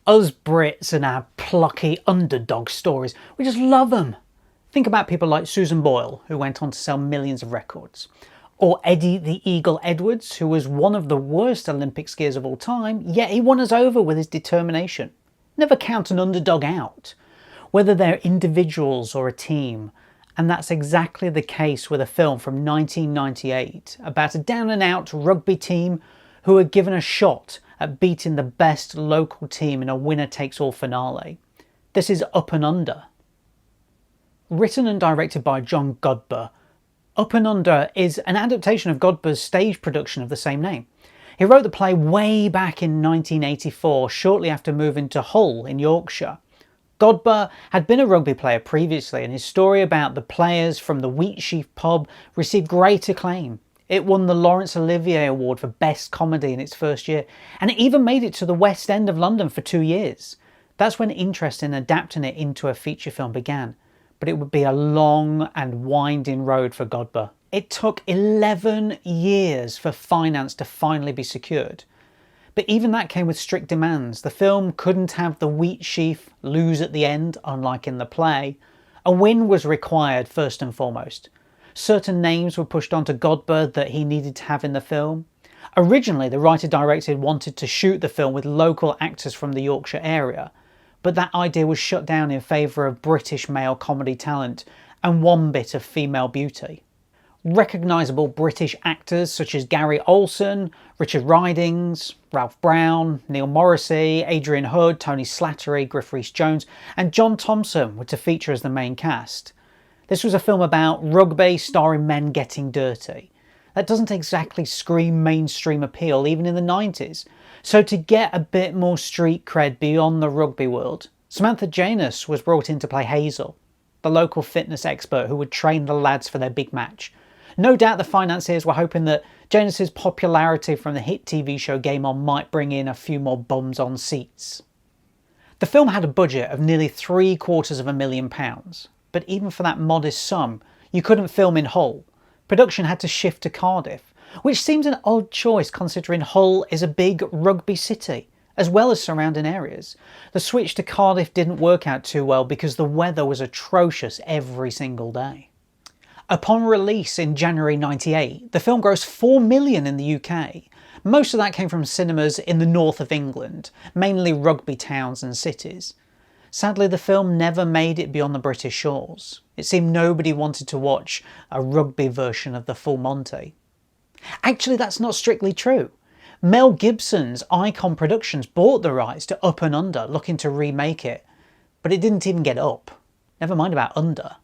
Us Brits and our plucky underdog stories, we just love them. Think about people like Susan Boyle, who went on to sell millions of records. Or Eddie the Eagle Edwards, who was one of the worst Olympic skiers of all time, yet he won us over with his determination. Never count an underdog out, whether they're individuals or a team. And that's exactly the case with a film from 1998 about a down-and-out rugby team who were given a shot at beating the best local team in a winner-takes-all finale. This is Up and Under. Written and directed by John Godber, Up and Under is an adaptation of Godber's stage production of the same name. He wrote the play way back in 1984, shortly after moving to Hull in Yorkshire. Godber had been a rugby player previously, and his story about the players from the Wheatsheaf pub received great acclaim. It won the Laurence Olivier Award for Best Comedy in its first year, and it even made it to the West End of London for 2 years. That's when interest in adapting it into a feature film began, but it would be a long and winding road for Godber. It took 11 years for finance to finally be secured. But even that came with strict demands. The film couldn't have the Wheatsheaf lose at the end, unlike in the play. A win was required first and foremost. Certain names were pushed onto Godber that he needed to have in the film. Originally, the writer-director wanted to shoot the film with local actors from the Yorkshire area, but that idea was shut down in favour of British male comedy talent and one bit of female beauty. Recognisable British actors such as Gary Olsen, Richard Ridings, Ralph Brown, Neil Morrissey, Adrian Hood, Tony Slattery, Griff Rhys-Jones and John Thompson were to feature as the main cast. This was a film about rugby starring men getting dirty. That doesn't exactly scream mainstream appeal even in the 90s. So to get a bit more street cred beyond the rugby world, Samantha Janus was brought in to play Hazel, the local fitness expert who would train the lads for their big match. No doubt the financiers were hoping that Janus's popularity from the hit TV show Game On might bring in a few more bums on seats. The film had a budget of nearly £750,000, but even for that modest sum, you couldn't film in Hull. Production had to shift to Cardiff, which seems an odd choice considering Hull is a big rugby city, as well as surrounding areas. The switch to Cardiff didn't work out too well because the weather was atrocious every single day. Upon release in January 98, the film grossed $4 million in the UK. Most of that came from cinemas in the north of England, mainly rugby towns and cities. Sadly, the film never made it beyond the British shores. It seemed nobody wanted to watch a rugby version of the Full Monty. Actually, that's not strictly true. Mel Gibson's Icon Productions bought the rights to Up and Under, looking to remake it, but it didn't even get up. Never mind about under.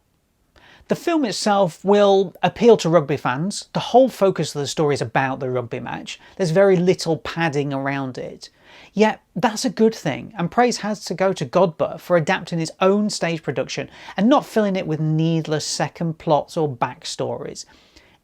The film itself will appeal to rugby fans. The whole focus of the story is about the rugby match. There's very little padding around it. Yet that's a good thing, and praise has to go to Godber for adapting his own stage production and not filling it with needless second plots or backstories.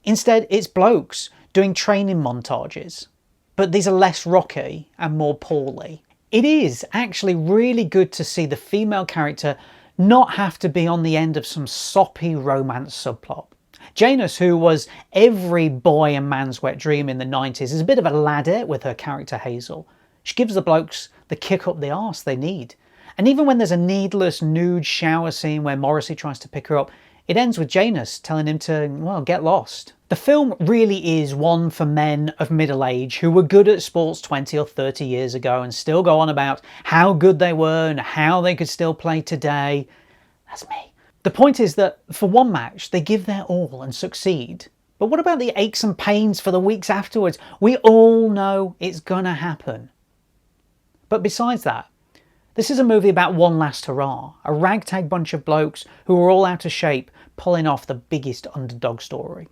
Instead, it's blokes doing training montages. But these are less rocky and more Pauly. It is actually really good to see the female character not have to be on the end of some soppy romance subplot. Janus, who was every boy and man's wet dream in the 90s, is a bit of a laddette with her character Hazel. She gives the blokes the kick up the arse they need. And even when there's a needless nude shower scene where Morrissey tries to pick her up, it ends with Janus telling him to, well, get lost. The film really is one for men of middle age who were good at sports 20 or 30 years ago and still go on about how good they were and how they could still play today. That's me. The point is that for one match, they give their all and succeed. But what about the aches and pains for the weeks afterwards? We all know it's gonna happen. But besides that, this is a movie about one last hurrah, a ragtag bunch of blokes who are all out of shape pulling off the biggest underdog story.